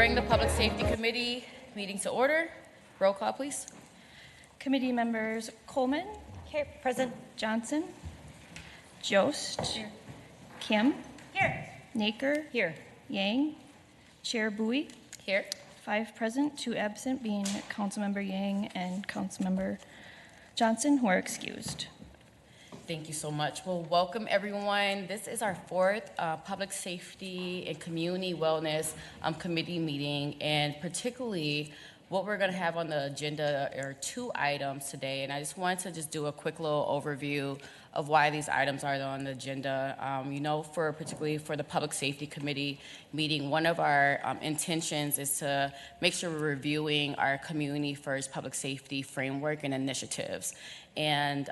bring the Public Safety Committee meeting to order. Roll call, please. Committee members Coleman. Here. Present. Johnson. Jost. Here. Kim. Here. Naker. Here. Yang. Chair Bowie. Here. 5 present, 2 absent, being Councilmember Yang and Councilmember Johnson, who are excused. Thank you so much. Well, welcome everyone. This is our 4th Public Safety and Community Wellness Committee meeting, and particularly what we're going to have on the agenda are 2 items today, and I just wanted to just do a quick little overview of why these items are on the agenda. Particularly for the Public Safety Committee meeting, one of our intentions is to make sure we're reviewing our Community First Public Safety Framework and initiatives. And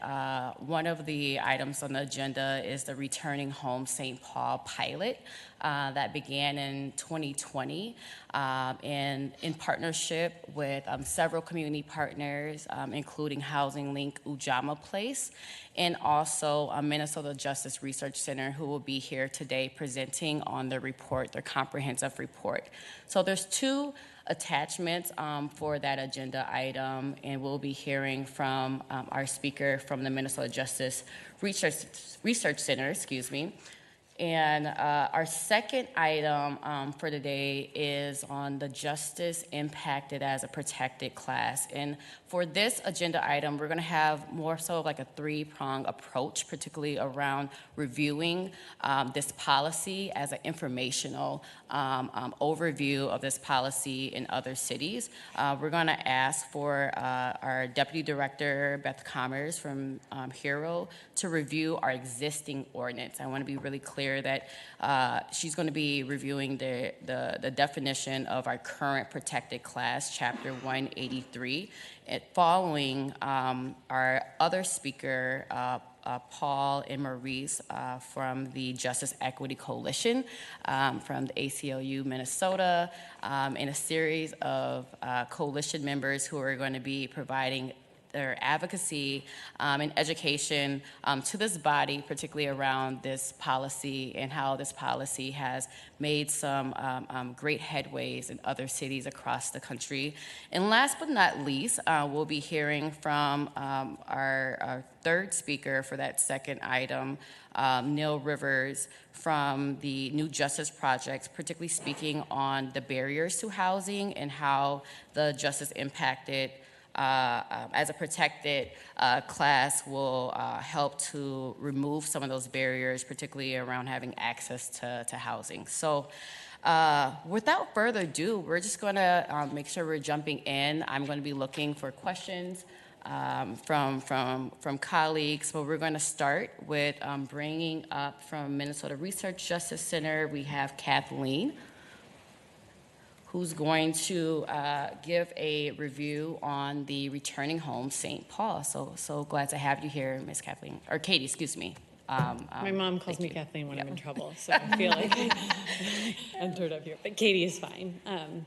one of the items on the agenda is the Returning Home St. Paul pilot that began in 2020 and in partnership with several community partners, including Housing Link Ujamaa Place, and also Minnesota Justice Research Center, who will be here today presenting on the report, their comprehensive report. So there's 2 attachments for that agenda item, and we'll be hearing from our speaker from the Minnesota Justice Research Center, And our second item for today is on the justice impacted as a protected class. And for this agenda item, we're going to have more so like a 3-pronged approach, particularly around reviewing this policy as an informational overview of this policy in other cities. We're going to ask for our Deputy Director, Beth Commerce from HERO, to review our existing ordinance. I want to be really clear that she's going to be reviewing the definition of our current protected class, Chapter 183, following our other speaker, Paul and Maurice from the Justice Equity Coalition from the ACLU Minnesota, and a series of coalition members who are going to be providing their advocacy and education to this body, particularly around this policy and how this policy has made some great headways in other cities across the country. And last but not least, we'll be hearing from our third speaker for that second item, Neil Rivers from the New Justice Project, particularly speaking on the barriers to housing and how the justice impacted as a protected class will help to remove some of those barriers, particularly around having access to housing. So without further ado, we're just going to make sure we're jumping in. I'm going to be looking for questions from colleagues, but we're going to start with bringing up from Minnesota Research Justice Center, we have Kathleen, who's going to give a review on the Returning Home St. Paul. So glad to have you here, Ms. Kathleen, or Katie, excuse me. My mom calls me Kathleen when I'm in trouble, so I feel like I entered up here. But Katie is fine.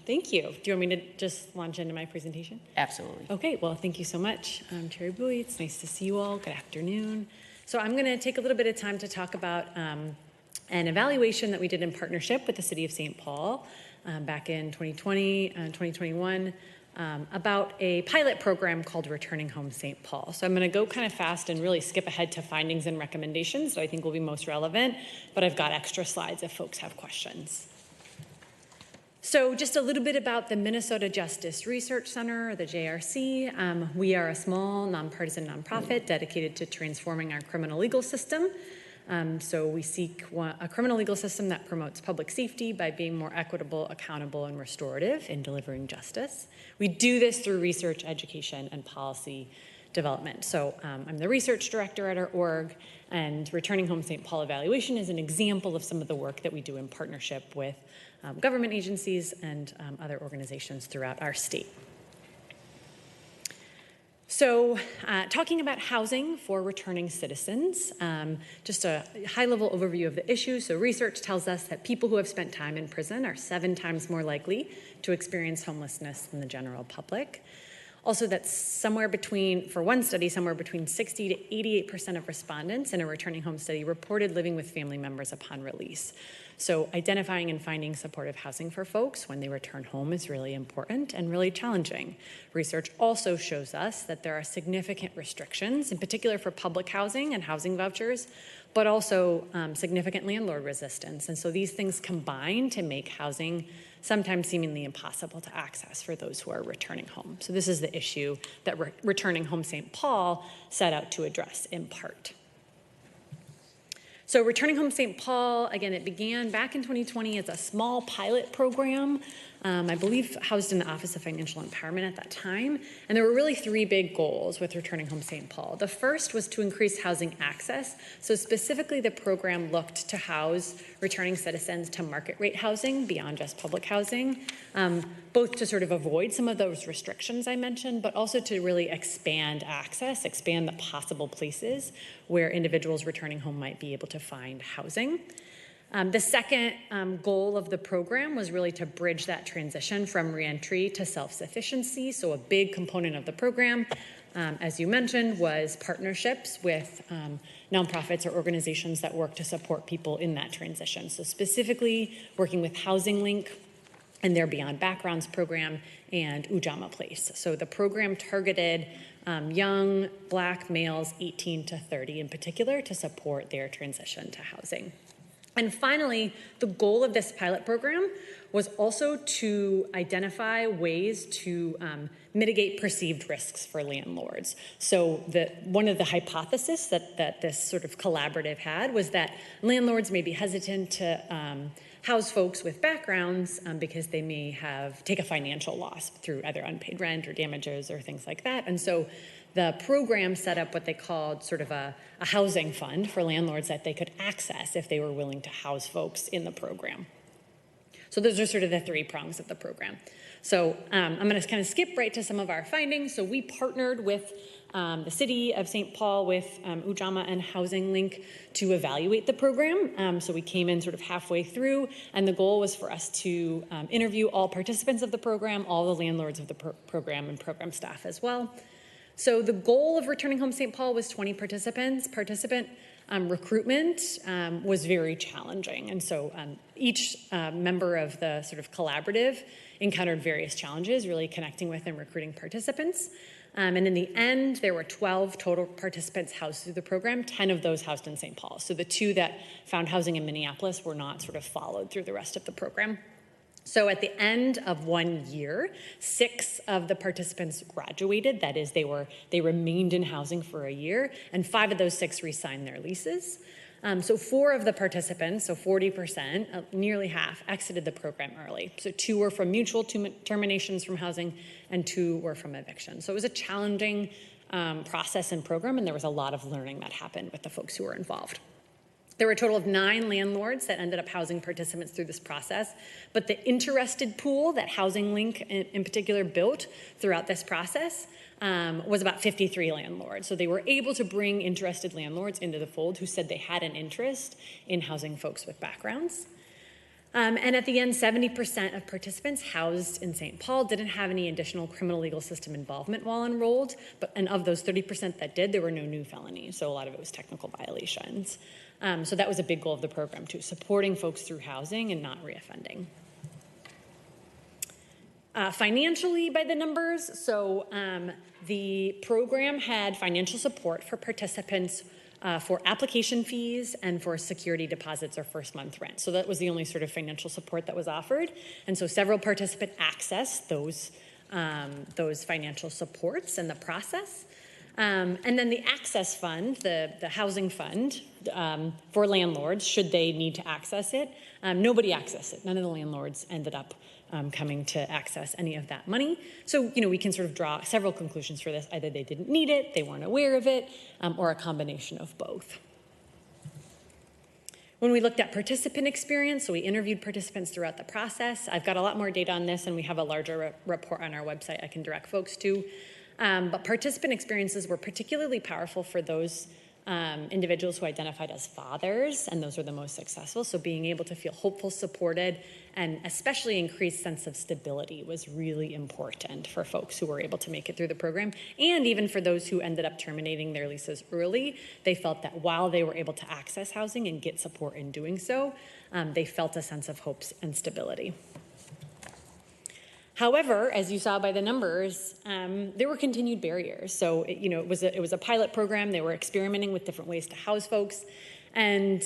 Thank you. Do you want me to just launch into my presentation? Absolutely. Okay, well, thank you so much. I'm Terry Bowie. It's nice to see you all. Good afternoon. So I'm going to take a little bit of time to talk about an evaluation that we did in partnership with the City of St. Paul back in 2020 and 2021 about a pilot program called Returning Home St. Paul. So I'm going to go kind of fast and really skip ahead to findings and recommendations that I think will be most relevant, but I've got extra slides if folks have questions. So just a little bit about the Minnesota Justice Research Center, or the JRC. We are a small, nonpartisan nonprofit dedicated to transforming our criminal legal system. So we seek a criminal legal system that promotes public safety by being more equitable, accountable, and restorative in delivering justice. We do this through research, education, and policy development. So I'm the research director at our org, and Returning Home St. Paul evaluation is an example of some of the work that we do in partnership with government agencies and other organizations throughout our state. So talking about housing for returning citizens, just a high-level overview of the issue. So research tells us that people who have spent time in prison are 7 times more likely to experience homelessness than the general public. Also, that for one study, somewhere between 60 to 88% of respondents in a returning home study reported living with family members upon release. So identifying and finding supportive housing for folks when they return home is really important and really challenging. Research also shows us that there are significant restrictions, in particular for public housing and housing vouchers, but also significant landlord resistance. And so these things combine to make housing sometimes seemingly impossible to access for those who are returning home. So this is the issue that Returning Home St. Paul set out to address in part. So Returning Home St. Paul, again, it began back in 2020 as a small pilot program, I believe housed in the Office of Financial Empowerment at that time. And there were really three big goals with Returning Home St. Paul. The first was to increase housing access. So specifically, the program looked to house returning citizens to market rate housing beyond just public housing, both to sort of avoid some of those restrictions I mentioned, but also to really expand access, expand the possible places where individuals returning home might be able to find housing. The second goal of the program was really to bridge that transition from reentry to self-sufficiency. So a big component of the program, as you mentioned, was partnerships with nonprofits or organizations that work to support people in that transition. So specifically working with Housing Link and their Beyond Backgrounds program and Ujamaa Place. So the program targeted young Black males 18 to 30 in particular to support their transition to housing. And finally, the goal of this pilot program was also to identify ways to mitigate perceived risks for landlords. So one of the hypotheses that this sort of collaborative had was that landlords may be hesitant to house folks with backgrounds because they may take a financial loss through either unpaid rent or damages or things like that. And so the program set up what they called sort of a housing fund for landlords that they could access if they were willing to house folks in the program. So those are sort of the three prongs of the program. So I'm going to kind of skip right to some of our findings. So we partnered with the City of St. Paul, with Ujamaa and Housing Link to evaluate the program. So we came in sort of halfway through, and the goal was for us to interview all participants of the program, all the landlords of the program, and program staff as well. So the goal of Returning Home St. Paul was 20 participants. Participant recruitment was very challenging. And so each member of the sort of collaborative encountered various challenges, really connecting with and recruiting participants. And in the end, there were 12 total participants housed through the program, 10 of those housed in St. Paul. So the 2 that found housing in Minneapolis were not sort of followed through the rest of the program. So at the end of 1 year, 6 of the participants graduated. That is, they remained in housing for a year, and 5 of those 6 re-signed their leases. So 4 of the participants, so 40%, nearly half, exited the program early. So 2 were from mutual terminations from housing, and 2 were from eviction. So it was a challenging process and program, and there was a lot of learning that happened with the folks who were involved. There were a total of 9 landlords that ended up housing participants through this process, but the interested pool that Housing Link in particular built throughout this process was about 53 landlords. So they were able to bring interested landlords into the fold who said they had an interest in housing folks with backgrounds. And at the end, 70% of participants housed in St. Paul didn't have any additional criminal legal system involvement while enrolled, and of those 30% that did, there were no new felonies, so a lot of it was technical violations. So that was a big goal of the program too, supporting folks through housing and not reoffending. Financially, by the numbers, so the program had financial support for participants for application fees and for security deposits or first month rent. So that was the only sort of financial support that was offered. And so several participants accessed those financial supports in the process. And then the access fund, the housing fund for landlords, should they need to access it, nobody accessed it. None of the landlords ended up coming to access any of that money. So, we can sort of draw several conclusions for this. Either they didn't need it, they weren't aware of it, or a combination of both. When we looked at participant experience, so we interviewed participants throughout the process. I've got a lot more data on this, and we have a larger report on our website I can direct folks to. But participant experiences were particularly powerful for those individuals who identified as fathers, and those were the most successful. So being able to feel hopeful, supported, and especially increased sense of stability was really important for folks who were able to make it through the program. And even for those who ended up terminating their leases early, they felt that while they were able to access housing and get support in doing so, they felt a sense of hope and stability. However, as you saw by the numbers, there were continued barriers. So, it was a pilot program. They were experimenting with different ways to house folks. And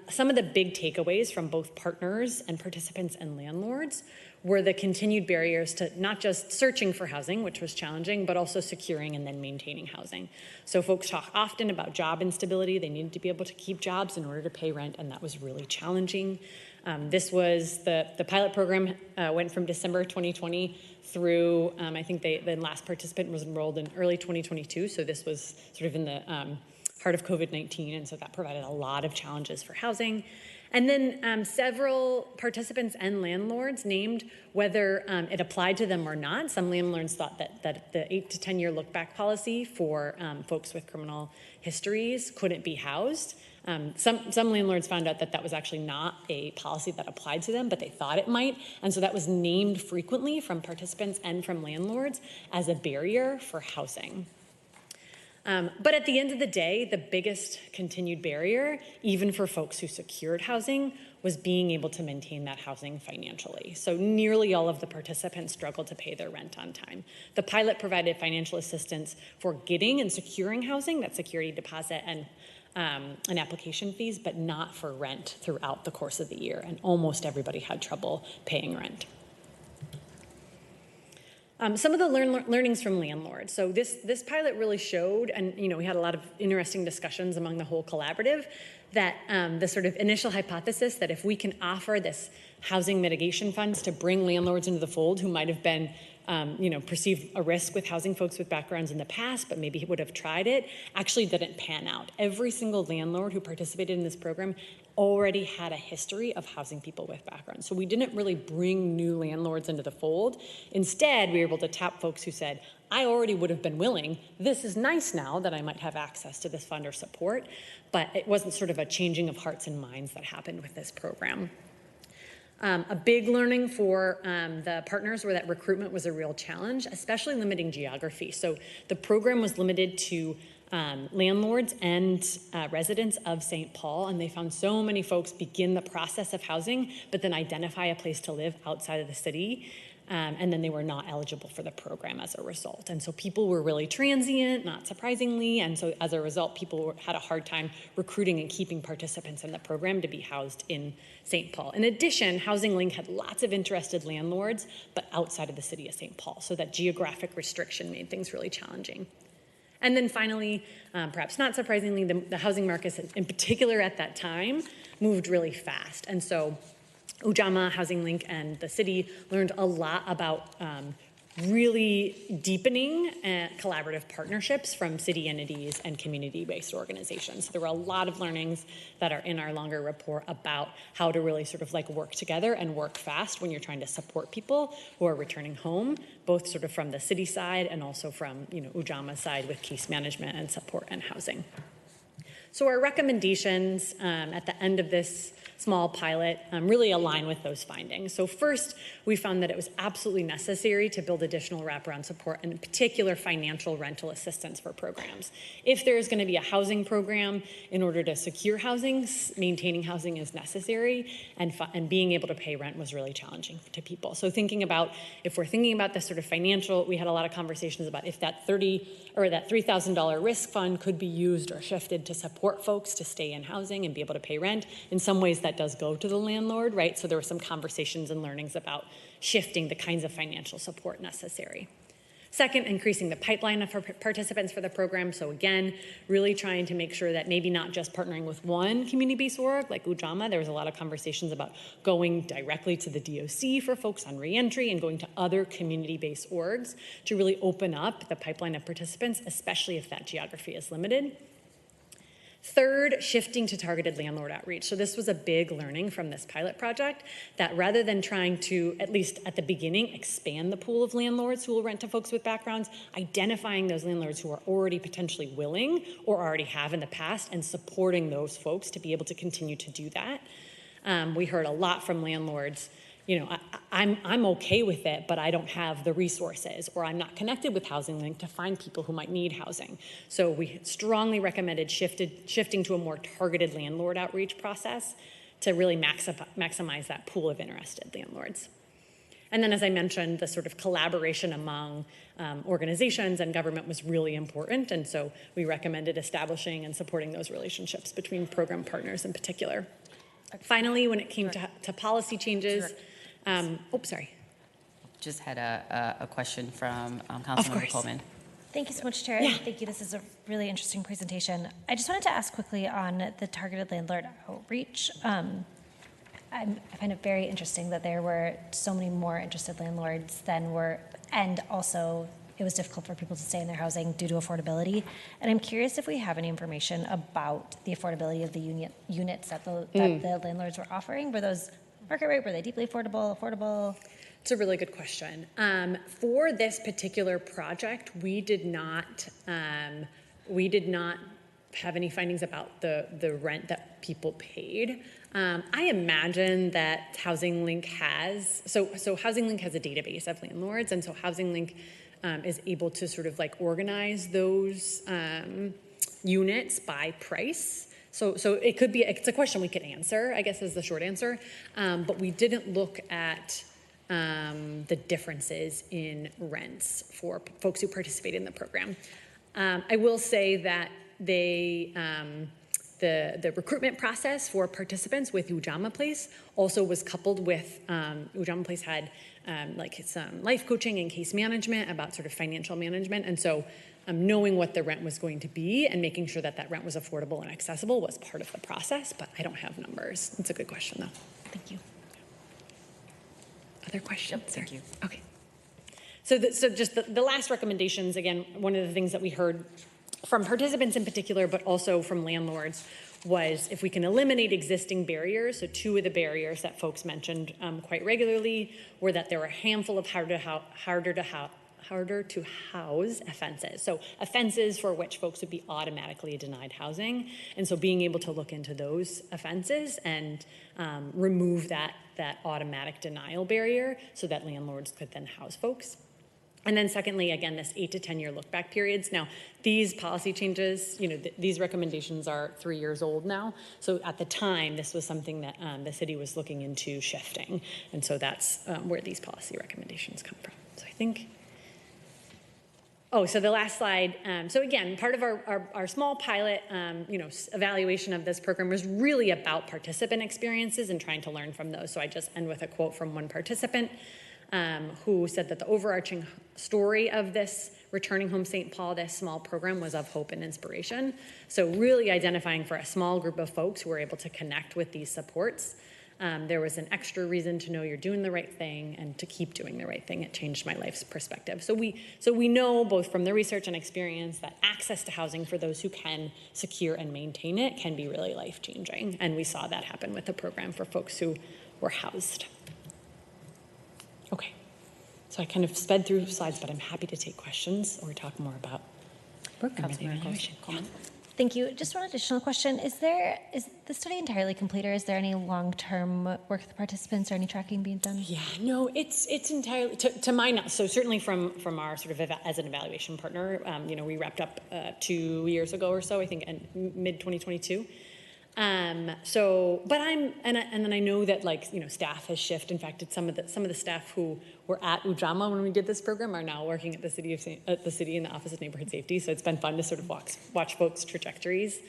some of the big takeaways from both partners and participants and landlords were the continued barriers to not just searching for housing, which was challenging, but also securing and then maintaining housing. So folks talk often about job instability. They needed to be able to keep jobs in order to pay rent, and that was really challenging. This was the pilot program went from December 2020 through, I think the last participant was enrolled in early 2022. So this was sort of in the heart of COVID-19. And so that provided a lot of challenges for housing. And then several participants and landlords named whether it applied to them or not. Some landlords thought that the 8 to 10 year look back policy for folks with criminal histories couldn't be housed. Some landlords found out that was actually not a policy that applied to them, but they thought it might. And so that was named frequently from participants and from landlords as a barrier for housing. But at the end of the day, the biggest continued barrier, even for folks who secured housing, was being able to maintain that housing financially. So nearly all of the participants struggled to pay their rent on time. The pilot provided financial assistance for getting and securing housing, that security deposit and application fees, but not for rent throughout the course of the year. And almost everybody had trouble paying rent. Some of the learnings from landlords. So this pilot really showed, and we had a lot of interesting discussions among the whole collaborative, that the sort of initial hypothesis that if we can offer this housing mitigation funds to bring landlords into the fold who might have been perceived a risk with housing folks with backgrounds in the past, but maybe would have tried it, actually didn't pan out. Every single landlord who participated in this program already had a history of housing people with backgrounds. So we didn't really bring new landlords into the fold. Instead, we were able to tap folks who said, I already would have been willing. This is nice now that I might have access to this fund or support, but it wasn't sort of a changing of hearts and minds that happened with this program. A big learning for the partners were that recruitment was a real challenge, especially limiting geography. So the program was limited to landlords and residents of St. Paul, and they found so many folks begin the process of housing, but then identify a place to live outside of the city, and then they were not eligible for the program as a result. And so people were really transient, not surprisingly, and so as a result, people had a hard time recruiting and keeping participants in the program to be housed in St. Paul. In addition, Housing Link had lots of interested landlords, but outside of the city of St. Paul, so that geographic restriction made things really challenging. And then finally, perhaps not surprisingly, the housing markets in particular at that time moved really fast. And so Ujamaa, Housing Link, and the city learned a lot about really deepening collaborative partnerships from city entities and community-based organizations. So there were a lot of learnings that are in our longer report about how to really sort of work together and work fast when you're trying to support people who are returning home, both sort of from the city side and also from Ujamaa side with case management and support and housing. So our recommendations at the end of this small pilot really align with those findings. So first, we found that it was absolutely necessary to build additional wraparound support, and in particular, financial rental assistance for programs. If there is going to be a housing program, in order to secure housing, maintaining housing is necessary, and being able to pay rent was really challenging to people. So if we're thinking about this sort of financial, we had a lot of conversations about if that $3,000 risk fund could be used or shifted to support folks to stay in housing and be able to pay rent. In some ways, that does go to the landlord, right? So there were some conversations and learnings about shifting the kinds of financial support necessary. Second, increasing the pipeline of participants for the program. So again, really trying to make sure that maybe not just partnering with one community-based org like Ujamaa. There was a lot of conversations about going directly to the DOC for folks on reentry and going to other community-based orgs to really open up the pipeline of participants, especially if that geography is limited. Third, shifting to targeted landlord outreach. So this was a big learning from this pilot project, that rather than trying to, at least at the beginning, expand the pool of landlords who will rent to folks with backgrounds, identifying those landlords who are already potentially willing or already have in the past and supporting those folks to be able to continue to do that. We heard a lot from landlords, I'm okay with it, but I don't have the resources, or I'm not connected with Housing Link to find people who might need housing. So we strongly recommended shifting to a more targeted landlord outreach process to really maximize that pool of interested landlords. And then, as I mentioned, the sort of collaboration among organizations and government was really important. And so we recommended establishing and supporting those relationships between program partners in particular. Finally, when it came to policy changes, sorry. Just had a question from Councilmember Coleman. Thank you so much, Chair. Yeah. Thank you. This is a really interesting presentation. I just wanted to ask quickly on the targeted landlord outreach. I find it very interesting that there were so many more interested landlords than were, and also it was difficult for people to stay in their housing due to affordability. And I'm curious if we have any information about the affordability of the units that the landlords were offering. Were those market rate? Were they deeply affordable? It's a really good question. For this particular project, we did not have any findings about the rent that people paid. I imagine that Housing Link has, so Housing Link has a database of landlords, and so Housing Link is able to sort of like organize those units by price. So it could be, it's a question we could answer, I guess is the short answer. But we didn't look at the differences in rents for folks who participate in the program. I will say that the recruitment process for participants with Ujamaa Place also was coupled with, Ujamaa Place had some life coaching and case management about sort of financial management. And so knowing what the rent was going to be and making sure that rent was affordable and accessible was part of the process, but I don't have numbers. It's a good question though. Thank you. Other questions? Yep, thank you. Okay. So just the last recommendations, again, one of the things that we heard from participants in particular, but also from landlords, was if we can eliminate existing barriers. So two of the barriers that folks mentioned quite regularly were that there were a handful of harder to house offenses. So offenses for which folks would be automatically denied housing. And so being able to look into those offenses and remove that automatic denial barrier so that landlords could then house folks. And then secondly, again, this 8 to 10 year look back periods. Now, these policy changes, these recommendations are 3 years old now. So at the time, this was something that the city was looking into shifting. And so that's where these policy recommendations come from. So I think, so the last slide. So again, part of our small pilot, evaluation of this program was really about participant experiences and trying to learn from those. So I just end with a quote from one participant. Who said that the overarching story of this Returning Home St. Paul, this small program, was of hope and inspiration. So really identifying for a small group of folks who were able to connect with these supports. There was an extra reason to know you're doing the right thing and to keep doing the right thing. It changed my life's perspective. So we know both from the research and experience that access to housing for those who can secure and maintain it can be really life-changing. And we saw that happen with the program for folks who were housed. Okay, so I kind of sped through slides, but I'm happy to take questions or talk more about program evaluation. Thank you. Just one additional question. Is the study entirely complete, or is there any long-term work with the participants or any tracking being done? Yeah, no, it's entirely, to my knowledge, so certainly from our sort of as an evaluation partner, we wrapped up 2 years ago or so, I think, in mid-2022. But and then I know that staff has shifted. In fact, some of the staff who were at Ujamaa when we did this program are now working at the city in the Office of Neighborhood Safety. So it's been fun to sort of watch folks' trajectories.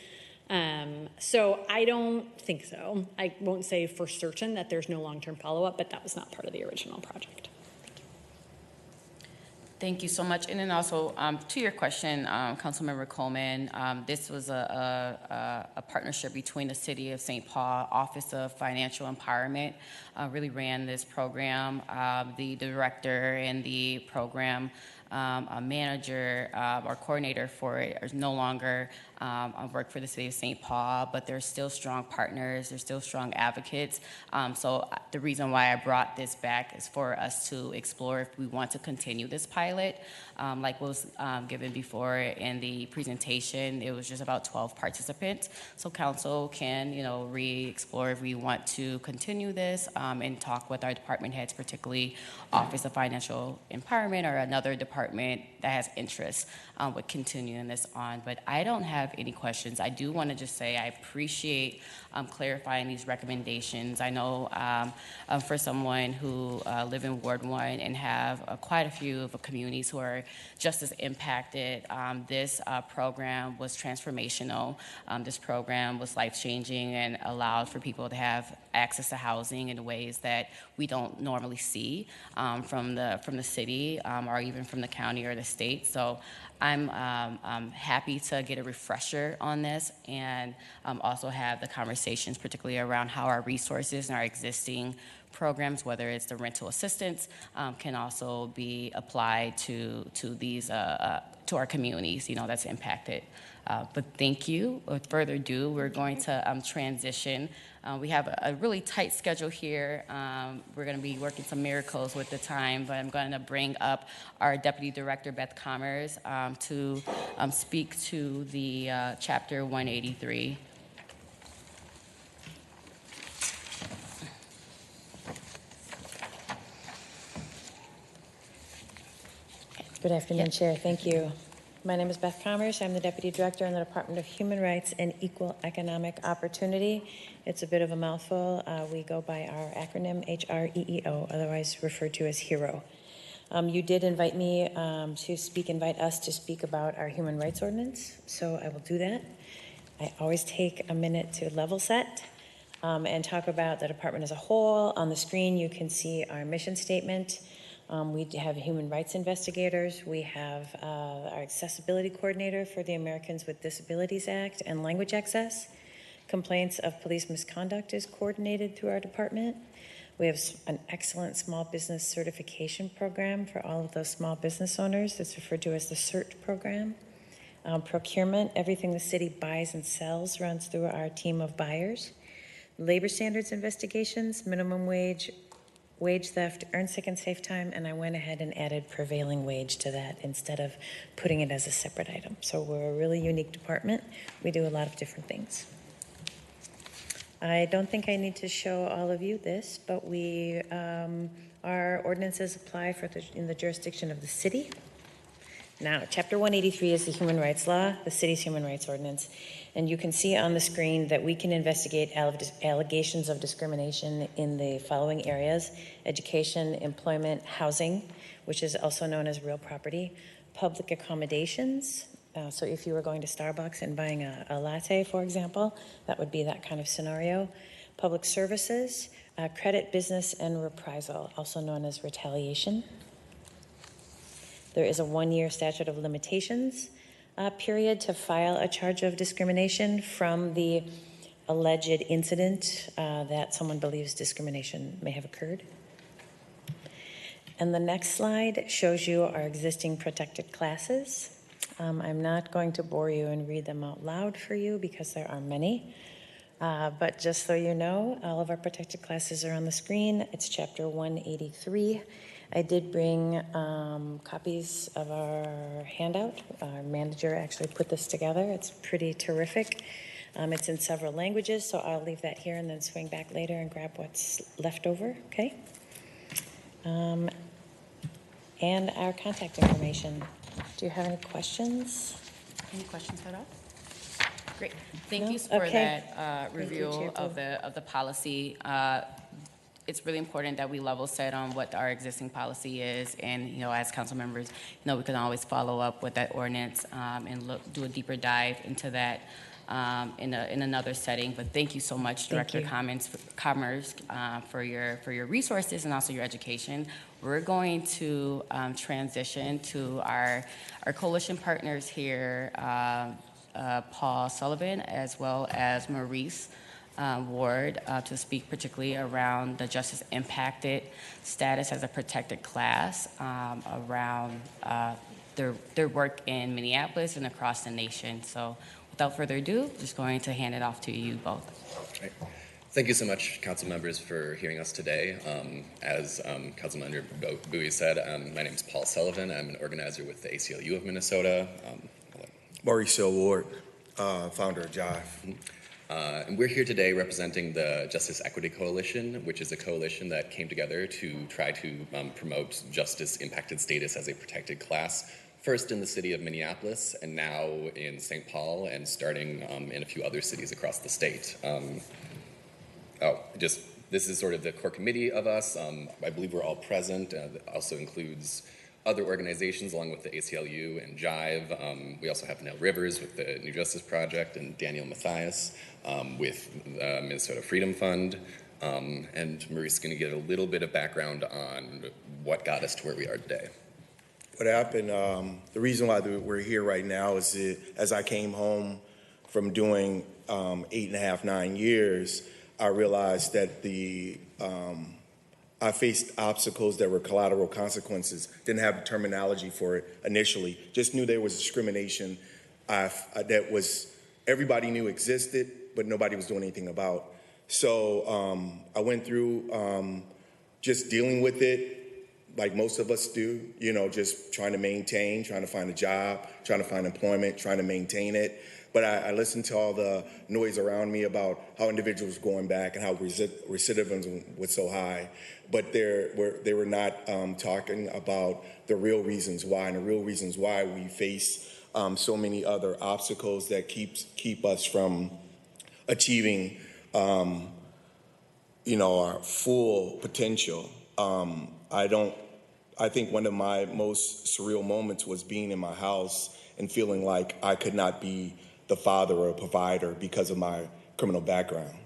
So I don't think so. I won't say for certain that there's no long-term follow-up, but that was not part of the original project. Thank you so much. And then also to your question, Councilmember Coleman, this was a partnership between the City of St. Paul Office of Financial Empowerment, really ran this program. The director and the program a manager or coordinator for it is no longer work for the city of St. Paul, but they're still strong partners, they're still strong advocates. So the reason why I brought this back is for us to explore if we want to continue this pilot. Like was given before in the presentation, it was just about 12 participants. So council can, re-explore if we want to continue this and talk with our department heads, particularly Office of Financial Empowerment or another department that has interest with continuing this on. But I don't have any questions. I do want to just say I appreciate clarifying these recommendations. I know for someone who live in Ward 1 and have quite a few of the communities who are just as impacted, this program was transformational. This program was life-changing and allowed for people to have access to housing in ways that we don't normally see from the city or even from the county or the state. So I'm happy to get a refresher on this and also have the conversations, particularly around how our resources and our existing programs, whether it's the rental assistance, can also be applied to these to our communities, that's impacted. But thank you. With further ado, we're going to transition. We have a really tight schedule here. We're going to be working some miracles with the time, but I'm going to bring up our Deputy Director, Beth Commerce, to speak to the Chapter 183. Good afternoon, Chair. Thank you. My name is Beth Commerce. I'm the Deputy Director in the Department of Human Rights and Equal Economic Opportunity. It's a bit of a mouthful. We go by our acronym HREEO, otherwise referred to as HERO. You did invite me invite us to speak about our human rights ordinance, so I will do that. I always take a minute to level set and talk about the department as a whole. On the screen, you can see our mission statement. We have human rights investigators. We have our accessibility coordinator for the Americans with Disabilities Act and language access. Complaints of police misconduct is coordinated through our department. We have an excellent small business certification program for all of those small business owners. It's referred to as the CERT program. Procurement, everything the city buys and sells runs through our team of buyers. Labor standards investigations, minimum wage, wage theft, earn sick and safe time, and I went ahead and added prevailing wage to that instead of putting it as a separate item. So we're a really unique department. We do a lot of different things. I don't think I need to show all of you this, but our ordinances apply in the jurisdiction of the city. Now, Chapter 183 is the human rights law, the city's human rights ordinance. And you can see on the screen that we can investigate allegations of discrimination in the following areas: education, employment, housing, which is also known as real property, public accommodations. So if you were going to Starbucks and buying a latte, for example, that would be that kind of scenario. Public services, credit, business, and reprisal, also known as retaliation. There is a 1-year statute of limitations period to file a charge of discrimination from the alleged incident that someone believes discrimination may have occurred. And the next slide shows you our existing protected classes. I'm not going to bore you and read them out loud for you because there are many. But just so you know, all of our protected classes are on the screen. It's Chapter 183. I did bring copies of our handout. Our manager actually put this together. It's pretty terrific. It's in several languages, so I'll leave that here and then swing back later and grab what's left over, okay? And our contact information. Do you have any questions? Any questions at all? Great. Thank No? you for Okay. that review Chair of the policy. It's really important that we level set on what our existing policy is, and as council members, we can always follow up with that ordinance and do a deeper dive into that in another setting. But thank you so much, Director Commerce, for your resources and also your education. We're going to transition to our coalition partners here, Paul Sullivan as well as Maurice ward to speak particularly around the justice impacted status as a protected class, around their work in Minneapolis and across the nation. So without further ado, just going to hand it off to you both. Right. Thank you so much, council members, for hearing us today. As Councilmember Bowie said, my name is Paul Sullivan. I'm an organizer with the ACLU of Minnesota. Mauricio Ward, founder of Jive. And we're here today representing the Justice Equity Coalition, which is a coalition that came together to try to promote justice-impacted status as a protected class, first in the city of Minneapolis, and now in St. Paul, and starting in a few other cities across the state. This is sort of the core committee of us. I believe we're all present. That also includes other organizations along with the ACLU and Jive. We also have Nell Rivers with the New Justice Project and Daniel Mathias with the Minnesota Freedom Fund. And Marie's going to give a little bit of background on what got us to where we are today. What happened, the reason why we're here right now is that as I came home from doing 8.5, 9 years, I realized that I faced obstacles that were collateral consequences. Didn't have a terminology for it initially. Just knew there was discrimination that was everybody knew existed, but nobody was doing anything about. So I went through just dealing with it like most of us do, just trying to maintain, trying to find a job, trying to find employment, trying to maintain it. But I listened to all the noise around me about how individuals were going back and how recidivism was so high. But they were not talking about the real reasons why, and the real reasons why we face so many other obstacles that keep us from achieving, our full potential. I think one of my most surreal moments was being in my house and feeling like I could not be the father or provider because of my criminal background.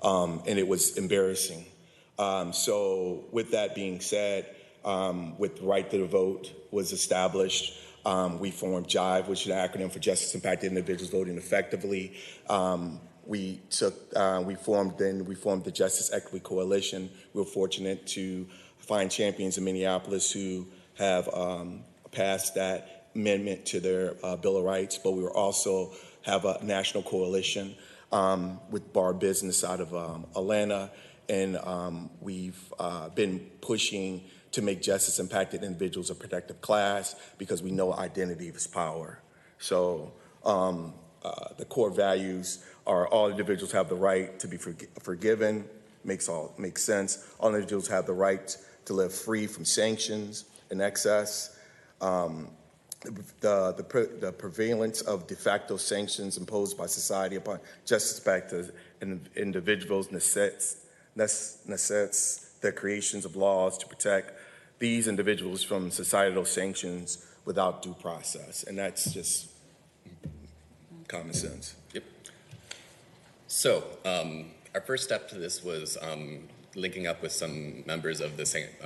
And it was embarrassing. So with that being said, with Right to the Vote was established, we formed JIVE, which is an acronym for Justice Impacted Individuals Voting Effectively. We formed the Justice Equity Coalition. We were fortunate to find champions in Minneapolis who have passed that amendment to their Bill of Rights, but we were also have a national coalition with Bar Business out of Atlanta, and we've been pushing to make justice-impacted individuals a protected class because we know identity is power. So the core values are all individuals have the right to be forgiven, makes sense. All individuals have the right to live free from sanctions and excess. The prevalence of de facto sanctions imposed by society upon justice-impacted individuals necessitates the creations of laws to protect these individuals from societal sanctions without due process. And that's just common sense. Yep. So our first step to this was linking up with some members of the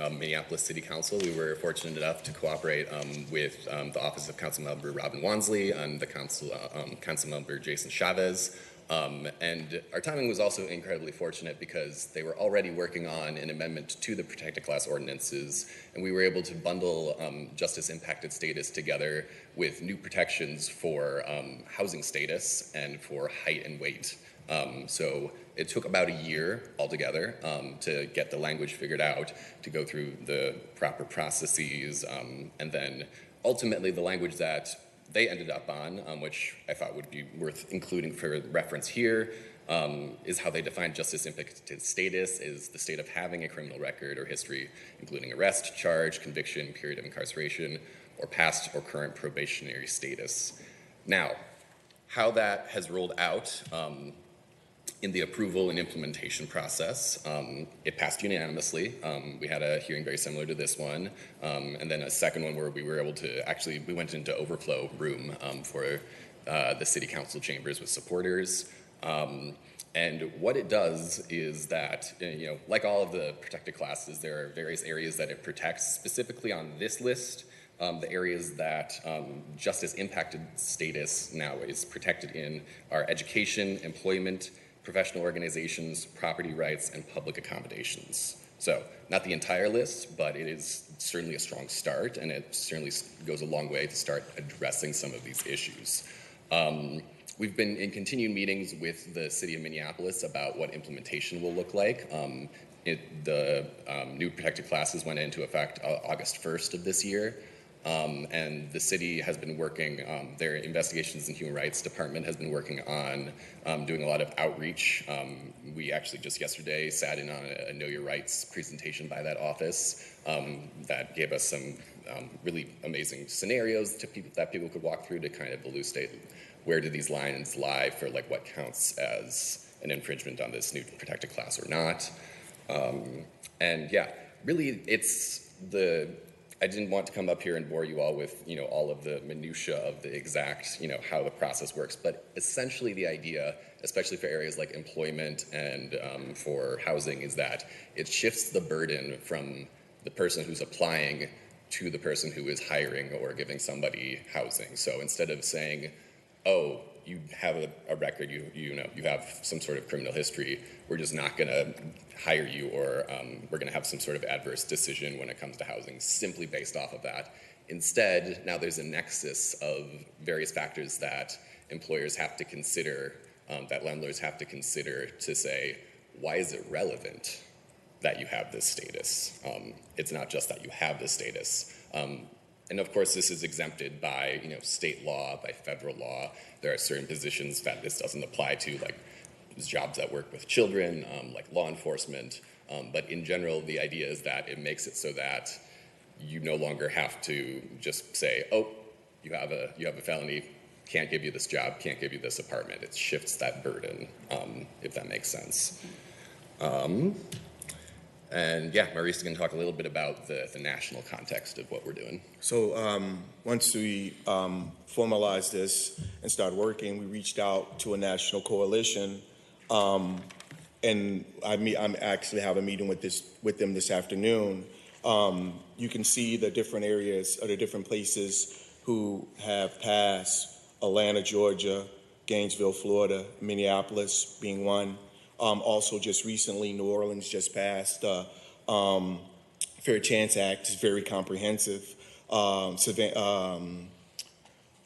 Minneapolis City Council. We were fortunate enough to cooperate with the Office of Councilmember Robin Wansley and the Councilmember Jason Chavez. And our timing was also incredibly fortunate because they were already working on an amendment to the protected class ordinances, and we were able to bundle justice impacted status together with new protections for housing status and for height and weight. So it took about a year altogether to get the language figured out, to go through the proper processes, and then ultimately the language that they ended up on, which I thought would be worth including for reference here, is how they define justice impacted status is the state of having a criminal record or history, including arrest, charge, conviction, period of incarceration, or past or current probationary status. Now, how that has rolled out in the approval and implementation process, it passed unanimously. We had a hearing very similar to this one, and then a second one where we were able to we went into overflow room for the city council chambers with supporters. And what it does is that, like all of the protected classes, there are various areas that it protects. Specifically on this list, the areas that justice impacted status now is protected in are education, employment, professional organizations, property rights, and public accommodations. So not the entire list, but it is certainly a strong start, and it certainly goes a long way to start addressing some of these issues. We've been in continued meetings with the city of Minneapolis about what implementation will look like. The new protected classes went into effect August 1st of this year. And the city has been working, their Investigations and Human Rights Department has been working on doing a lot of outreach. We actually just yesterday sat in on a Know Your Rights presentation by that office that gave us some really amazing scenarios that people could walk through to kind of elucidate where do these lines lie for like what counts as an infringement on this new protected class or not. And yeah, really I didn't want to come up here and bore you all with, all of the minutia of the exact, how the process works. But essentially the idea, especially for areas like employment and for housing, is that it shifts the burden from the person who's applying to the person who is hiring or giving somebody housing. So instead of saying, oh, you have a record, you have some sort of criminal history, we're just not going to hire you, or we're going to have some sort of adverse decision when it comes to housing simply based off of that. Instead, now there's a nexus of various factors that employers have to consider, that landlords have to consider to say, why is it relevant that you have this status? It's not just that you have this status. And of course, this is exempted by state law, by federal law. There are certain positions that this doesn't apply to, like jobs that work with children, like law enforcement. But in general, the idea is that it makes it so that you no longer have to just say, oh, you have a felony, can't give you this job, can't give you this apartment. It shifts that burden, if that makes sense. And yeah, Maurice is going to talk a little bit about the national context of what we're doing. So once we formalized this and started working, we reached out to a national coalition, and I'm actually having a meeting with them this afternoon. You can see the different areas or the different places who have passed: Atlanta, Georgia, Gainesville, Florida, Minneapolis being one. Also, just recently, New Orleans just passed Fair Chance Act. It's very comprehensive.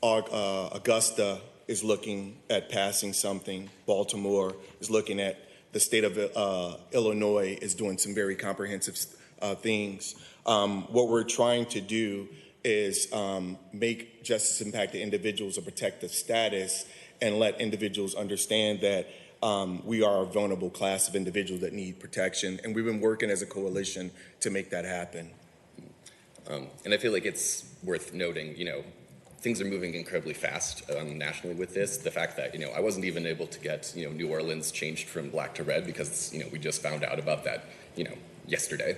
Augusta is looking at passing something. Baltimore is looking at, the state of Illinois is doing some very comprehensive things. What we're trying to do is make justice impacted individuals a protected status and let individuals understand that we are a vulnerable class of individuals that need protection, and we've been working as a coalition to make that happen. And I feel like it's worth noting, things are moving incredibly fast nationally with this. The fact that, I wasn't even able to get, New Orleans changed from black to red because, we just found out about that, yesterday,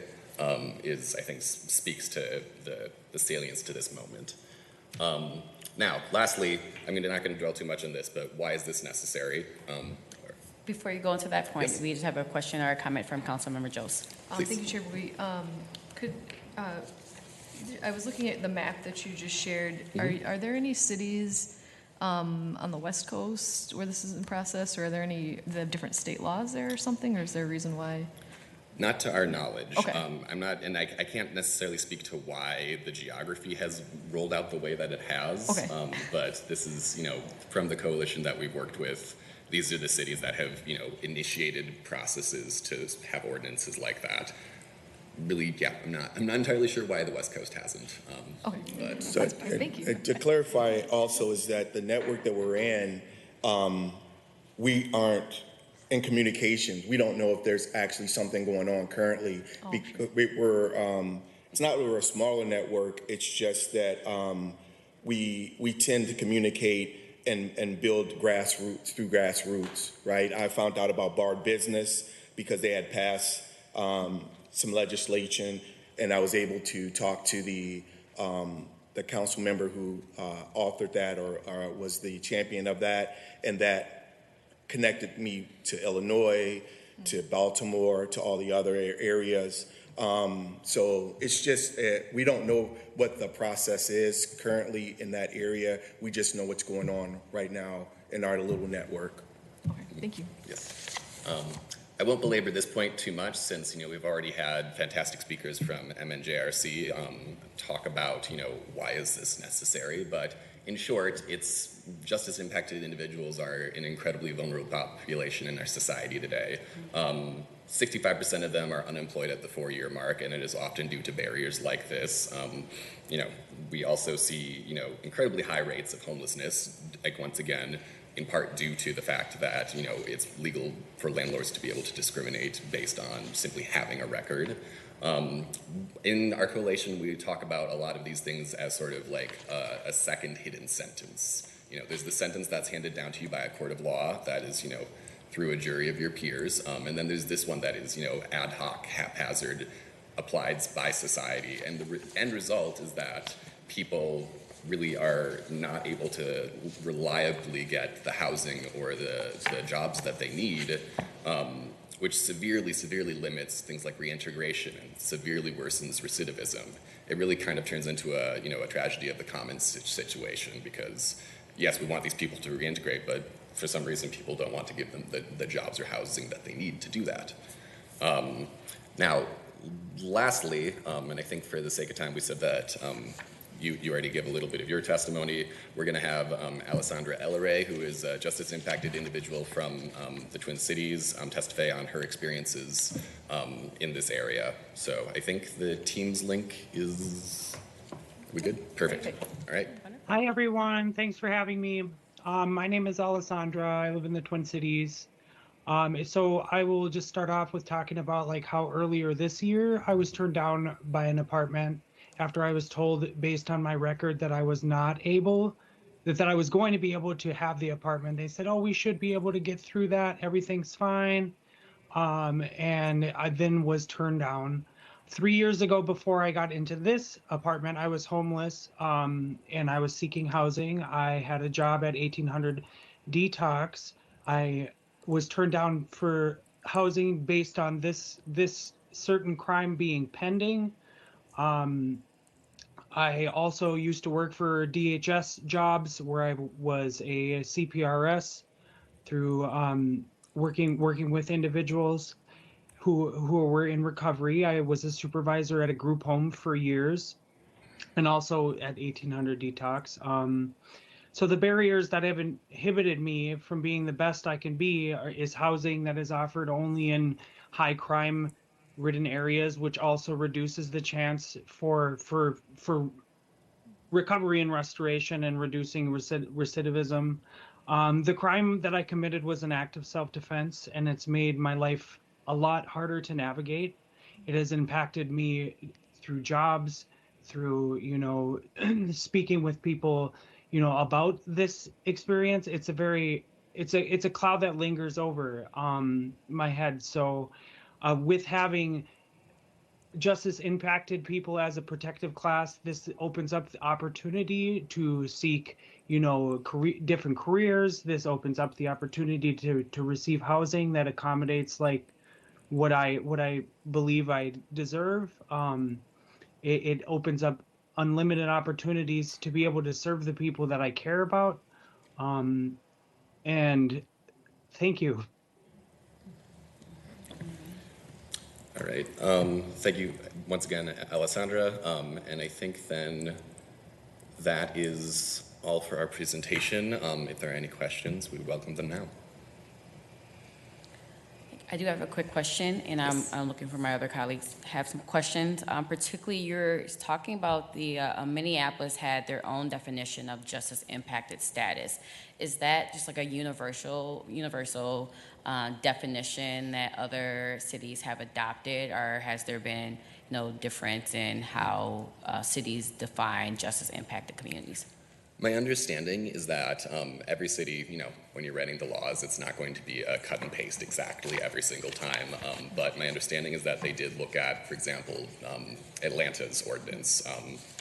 is, I think, speaks to the salience to this moment. Now, lastly, I'm not going to dwell too much on this, but why is this necessary? Before you go into that point, Yes. we just have a question or a comment from Councilmember Jones. Thank you, Chair Bowie. I was looking at the map that you just shared. Are there any cities on the West Coast where this is in process, or are there any different state laws there or something, or is there a reason why? Not to our knowledge. Okay. I'm not, and I can't necessarily speak to why the geography has rolled out the way that it has. Okay. But this is, from the coalition that we've worked with, these are the cities that have, initiated processes to have ordinances like that. Really, yeah, I'm not entirely sure why the West Coast hasn't. Okay. But So, Thank you. To clarify also is that the network that we're in, we aren't in communication. We don't know if there's actually something going on currently. It's not that we're a smaller network, it's just that we tend to communicate and build grassroots through grassroots, right? I found out about Barred Business because they had passed some legislation, and I was able to talk to the council member who authored that or was the champion of that, and that connected me to Illinois, to Baltimore, to all the other areas. So it's just, we don't know what the process is currently in that area. We just know what's going on right now in our little network. Okay. Thank you. Yes. I won't belabor this point too much since, we've already had fantastic speakers from MNJRC talk about, why is this necessary? But in short, it's justice impacted individuals are an incredibly vulnerable population in our society today. 65% of them are unemployed at the 4-year mark, and it is often due to barriers like this. We also see, incredibly high rates of homelessness, like once again, in part due to the fact that, it's legal for landlords to be able to discriminate based on simply having a record. In our coalition, we talk about a lot of these things as sort of like a second hidden sentence. There's the sentence that's handed down to you by a court of law that is, through a jury of your peers. And then there's this one that is, ad hoc, haphazard, applied by society. And the end result is that people really are not able to reliably get the housing or the jobs that they need, which severely limits things like reintegration and severely worsens recidivism. It really kind of turns into a tragedy of the commons situation because, yes, we want these people to reintegrate, but for some reason people don't want to give them the jobs or housing that they need to do that. Now, lastly, and I think for the sake of time we said that you already give a little bit of your testimony. We're going to have Alessandra Elleray, who is a justice-impacted individual from the Twin Cities, testify on her experiences in this area. So I think the Teams link is... We good? Perfect. All right. Hi, everyone. Thanks for having me. My name is Alessandra. I live in the Twin Cities. So I will just start off with talking about like how earlier this year I was turned down by an apartment after I was told based on my record that I was not able, that I was going to be able to have the apartment. They said, oh, we should be able to get through that. Everything's fine. And I then was turned down. 3 years ago, before I got into this apartment, I was homeless and I was seeking housing. I had a job at 1800 Detox. I was turned down for housing based on this certain crime being pending. I also used to work for DHS jobs where I was a CPRS through working with individuals who were in recovery. I was a supervisor at a group home for years and also at 1800 Detox. So the barriers that have inhibited me from being the best I can be is housing that is offered only in high crime ridden areas, which also reduces the chance for recovery and restoration and reducing recidivism. The crime that I committed was an act of self-defense, and it's made my life a lot harder to navigate. It has impacted me through jobs, through, speaking with people, about this experience. It's a cloud that lingers over my head. So with having justice impacted people as a protective class, this opens up the opportunity to seek, different careers. This opens up the opportunity to receive housing that accommodates like what I believe I deserve. It opens up unlimited opportunities to be able to serve the people that I care about. And thank you. All right. Thank you once again, Alessandra. And I think then that is all for our presentation. If there are any questions, we welcome them now. I do have a quick question, and I'm looking for my other colleagues to have some questions. Particularly, you're talking about the Minneapolis had their own definition of justice impacted status. Is that just like a universal definition that other cities have adopted, or has there been no difference in how cities define justice impacted communities? My understanding is that every city, when you're writing the laws, it's not going to be a cut and paste exactly every single time. But my understanding is that they did look at, for example, Atlanta's ordinance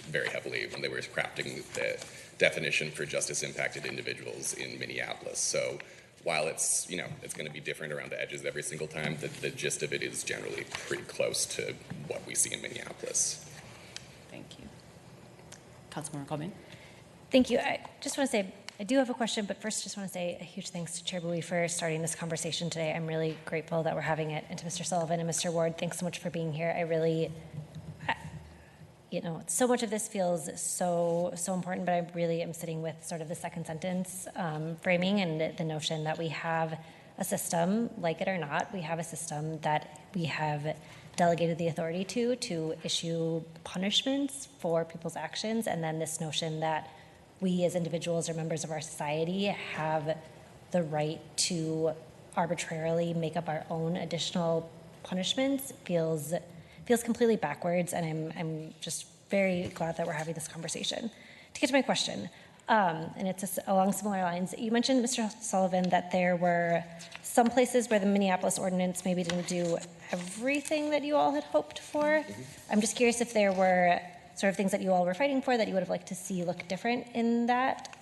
very heavily when they were crafting the definition for justice impacted individuals in Minneapolis. So while it's, it's going to be different around the edges every single time, the gist of it is generally pretty close to what we see in Minneapolis. Thank you. Councilmember Coleman? Thank you. I just want to say I do have a question, but first just want to say a huge thanks to Chair Bowie for starting this conversation today. I'm really grateful that we're having it. And to Mr. Sullivan and Mr. Ward, thanks so much for being here. So much of this feels so important, but I really am sitting with sort of the second sentence framing and the notion that we have a system, like it or not, we have a system that we have delegated the authority to issue punishments for people's actions, and then this notion that we as individuals or members of our society have the right to arbitrarily make up our own additional punishments feels completely backwards, and I'm just very glad that we're having this conversation. To get to my question, and it's along similar lines, you mentioned, Mr. Sullivan, that there were some places where the Minneapolis ordinance maybe didn't do everything that you all had hoped for. Mm-hmm. I'm just curious if there were sort of things that you all were fighting for that you would have liked to see look different in that.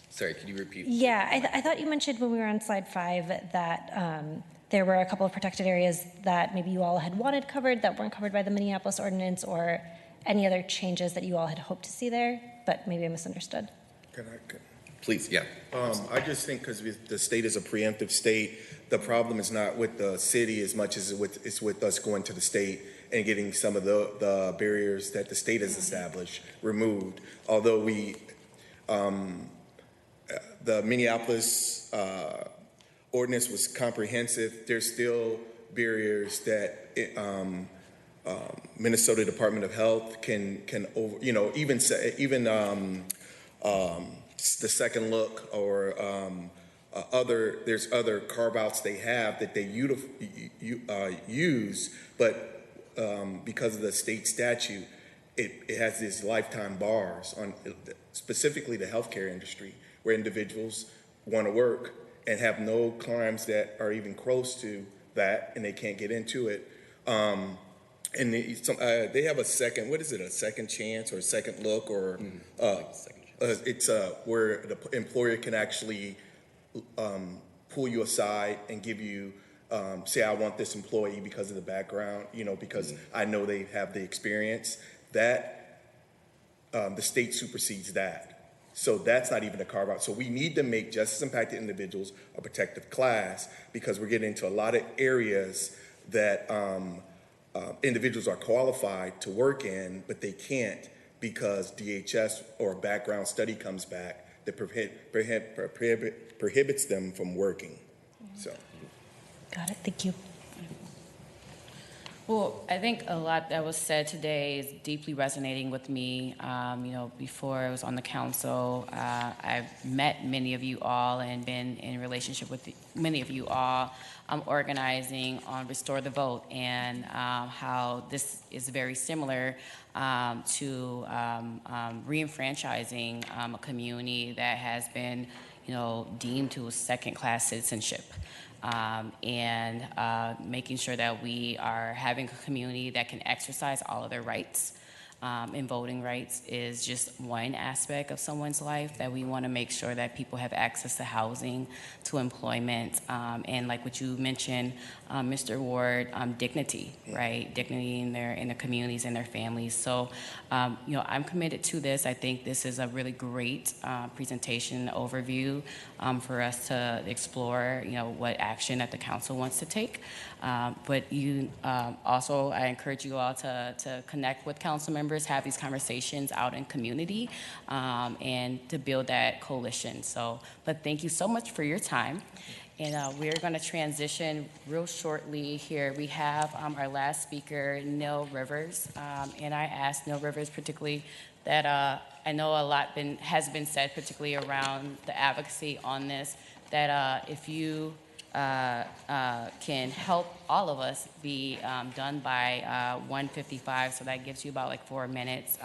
Sorry, could you repeat? Yeah, I thought you mentioned when we were on slide 5 that there were a couple of protected areas that maybe you all had wanted covered that weren't covered by the Minneapolis ordinance, or any other changes that you all had hoped to see there, but maybe I misunderstood. Please, yeah. I just think because the state is a preemptive state, the problem is not with the city as much as it's with us going to the state and getting some of the barriers that the state has established removed. Although the Minneapolis ordinance was comprehensive, there's still barriers that Minnesota Department of Health can over, even the second look or there's other carve-outs they have that they use, but because of the state statute, it has these lifetime bars on specifically the healthcare industry, where individuals want to work and have no crimes that are even close to that, and they can't get into it. And they have a second, what is it, a second chance or a second look, or it's where the employer can actually pull you aside and give you, say, I want this employee because of the background, because I know they have the experience. That the state supersedes that. So that's not even a carve out. So we need to make justice impacted individuals a protected class, because we're getting into a lot of areas that individuals are qualified to work in, but they can't because DHS or a background study comes back that prohibits them from working. So. Got it. Thank you. Well, I think a lot that was said today is deeply resonating with me. Before I was on the council, I've met many of you all and been in relationship with many of you all organizing on Restore the Vote, and how this is very similar to reenfranchising a community that has been, deemed to a second-class citizenship. And making sure that we are having a community that can exercise all of their rights. And voting rights is just one aspect of someone's life that we want to make sure that people have access to housing, to employment, and like what you mentioned, Mr. Ward, dignity, right? Dignity in their communities and their families. So, I'm committed to this. I think this is a really great presentation overview for us to explore, what action that the council wants to take. But also, I encourage you all to connect with council members, have these conversations out in community, and to build that coalition. But thank you so much for your time. And we're going to transition real shortly here. We have our last speaker, Neil Rivers. And I asked Neil Rivers particularly that I know a lot has been said, particularly around the advocacy on this, that if you can help all of us be done by 1:55, so that gives you about 4 minutes.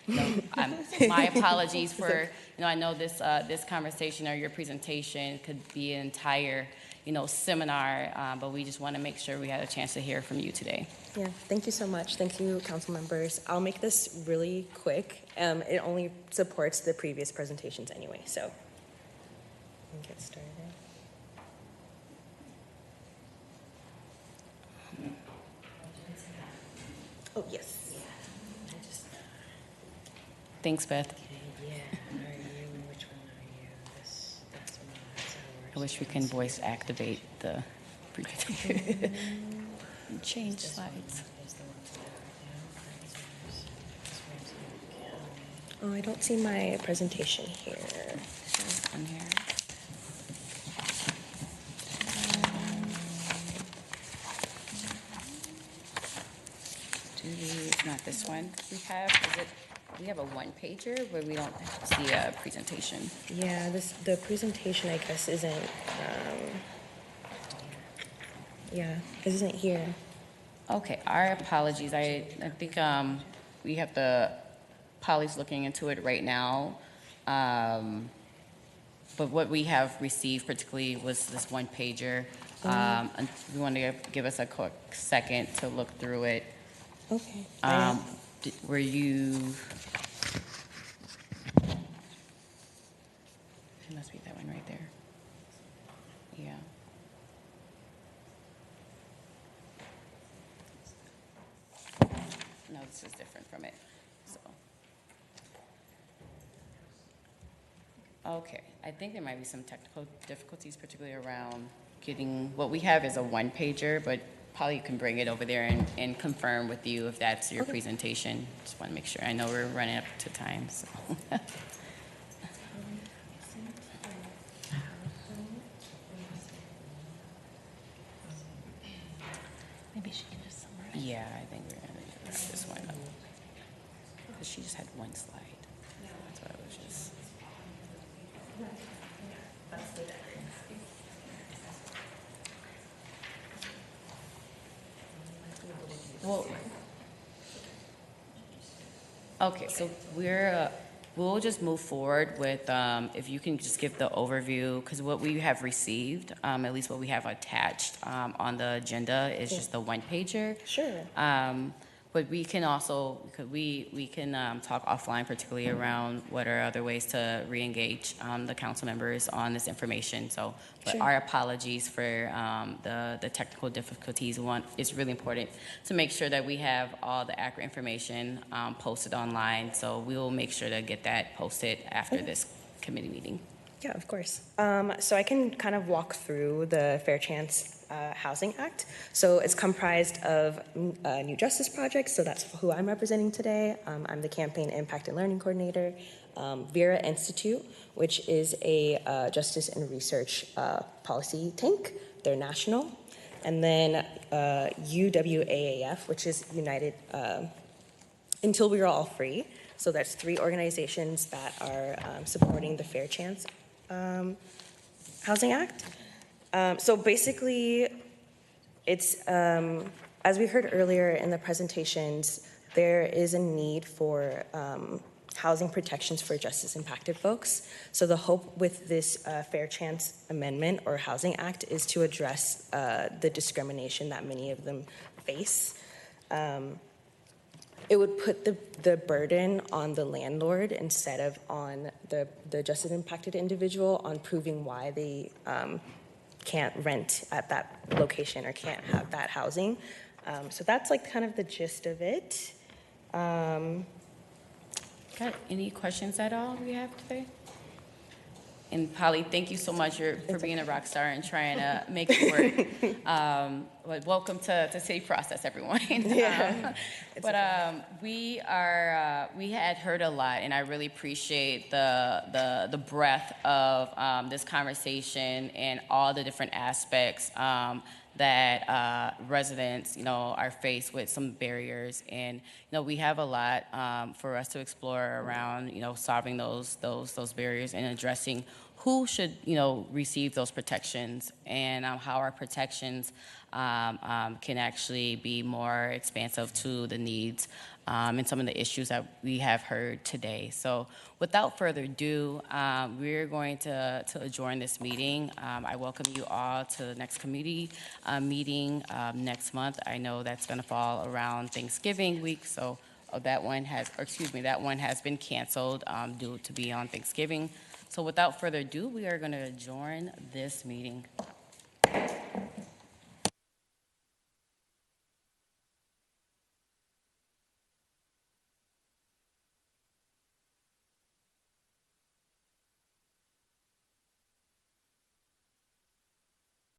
My apologies for, I know this conversation or your presentation could be an entire, seminar, but we just want to make sure we had a chance to hear from you today. Yeah, thank you so much. Thank you, council members. I'll make this really quick. It only supports the previous presentations anyway, so we can get started. Oh, yes. Thanks, Beth. Yeah, are you, which one are you? I wish we can voice activate the change slides. Oh, I don't see my presentation here. On here. It's not this one we have. We have a one pager where we don't see a presentation. Yeah, the presentation, I guess, isn't, this isn't here. Okay, our apologies. I think we have Polly's looking into it right now. But what we have received particularly was this one pager. And we want to give us a quick second to look through it. Okay. Were you? It must be that one right there. Yeah. No, this is different from it. So. Okay, I think there might be some technical difficulties, particularly around getting, what we have is a one pager, but Polly, you can bring it over there and confirm with you if that's your presentation. Just want to make sure. I know we're running up to time, so. Maybe she can just summarize. Yeah, I think we're going to wrap this one up. Because she just had one slide. That's what I was just. Well, okay, so we'll just move forward with, if you can just give the overview, because what we have received, at least what we have attached on the agenda is just the one pager. Sure. But we can also, we can talk offline, particularly around what are other ways to re-engage the council members on this information. So, but Sure. our apologies for the technical difficulties. It's really important to make sure that we have all the accurate information posted online. So we will make sure to get that posted after this committee meeting. Yeah, of course. So I can kind of walk through the Fair Chance Housing Act. So it's comprised of New Justice Projects, so that's who I'm representing today. I'm the Campaign Impact and Learning Coordinator. Vera Institute, which is a justice and research policy tank. They're national. And then UWAAF, which is United Until We Are All Free. So that's 3 organizations that are supporting the Fair Chance Housing Act. So basically, it's, as we heard earlier in the presentations, there is a need for housing protections for justice-impacted folks. So the hope with this Fair Chance Amendment or Housing Act is to address the discrimination that many of them face. It would put the burden on the landlord instead of on the justice-impacted individual on proving why they can't rent at that location or can't have that housing. So that's like kind of the gist of it. Got any questions at all we have today? And Polly, thank you so much for being a rock star and trying to make it work. But welcome to City Process, everyone. Yeah. We had heard a lot, and I really appreciate the breadth of this conversation and all the different aspects that residents, are faced with some barriers, and we have a lot for us to explore around, solving those barriers and addressing who should, receive those protections and how our protections can actually be more expansive to the needs and some of the issues that we have heard today. So without further ado, we're going to adjourn this meeting. I welcome you all to the next committee meeting next month. I know that's going to fall around Thanksgiving week, so that one has been canceled due to be on Thanksgiving. So without further ado, we are going to adjourn this meeting.